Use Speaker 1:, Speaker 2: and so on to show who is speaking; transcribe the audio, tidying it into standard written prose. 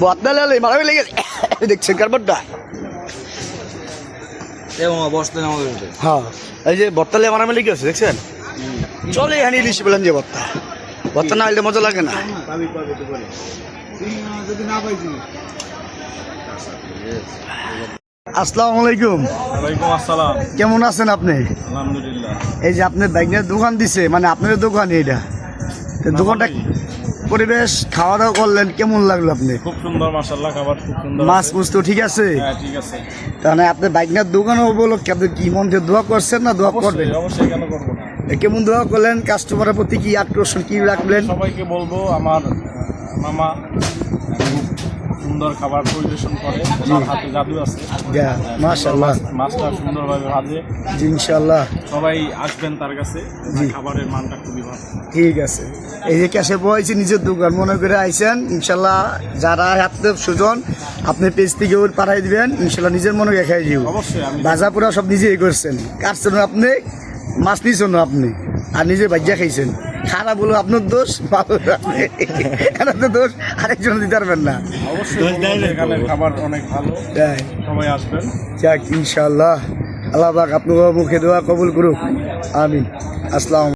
Speaker 1: বদলা মারা লেগে দেখছেন কারবারটা হ্যাঁ এই যে বত্তালে মারা লেগে আছে দেখছেন চলে এখানে ইলিশ বলেন যে বত্তা বত্তা না হলে মজা লাগে না আসসালামু আলাইকুম।
Speaker 2: ওয়ালাইকুম আসসালাম।
Speaker 1: কেমন আছেন আপনি?
Speaker 2: আলহামদুলিল্লাহ।
Speaker 1: এই যে আপনার বাইকের দোকান দিছে মানে আপনার দোকান এটা দোকানটা পরিবেশ খাওয়া দাওয়া করলেন কেমন লাগলো আপনি?
Speaker 2: খুব সুন্দর মাশাআল্লাহ, খাবার খুব সুন্দর।
Speaker 1: মাছ মুছ তো ঠিক আছে?
Speaker 2: হ্যাঁ ঠিক আছে।
Speaker 1: তাহলে আপনার বাইকের দোকান উপলক্ষে আপনি কি মন দিয়ে দোয়া করছেন না দোয়া করবেন?
Speaker 2: অবশ্যই, কেন করবো না।
Speaker 1: কেমন দোয়া করলেন? কাস্টমারের প্রতি কি আকর্ষণ কি রাখলেন?
Speaker 2: সবাইকে বলবো আমার মামা খুব সুন্দর খাবার পরিবেশন করে, ওনার হাতে জাদু আছে।
Speaker 1: মাশাআল্লাহ
Speaker 2: মাছটা সুন্দরভাবে ভাজে।
Speaker 1: জি ইনশাআল্লাহ
Speaker 2: সবাই আসবেন তার কাছে, খাবারের মানটা খুবই ভালো।
Speaker 1: ঠিক আছে। এই যে ক্যাশে বয়েছে নিজের দোকান মনে করে আইসেন ইনশাল্লাহ, যারা হাতে সুজন আপনি পেজ থেকে ওর পাঠাই দিবেন ইনশাল্লাহ, নিজের মনে রেখাই দিব।
Speaker 2: অবশ্যই
Speaker 1: ভাজা পুরা সব নিজেই করছেন, কাটছেন আপনি, মাছ নিয়েছেন আপনি, আর নিজে ভাজ্যা খাইছেন। খারাপ বলো আপনার দোষ, ভালো তো দোষ আরেকজন দিতে পারবেন না।
Speaker 2: অবশ্যই এখানের খাবার অনেক ভালো, সবাই আসবেন।
Speaker 1: যাক ইনশাআল্লাহ, আল্লাহ পাক আপনার মুখে দোয়া কবুল করুক, আমিন। আসসালাম।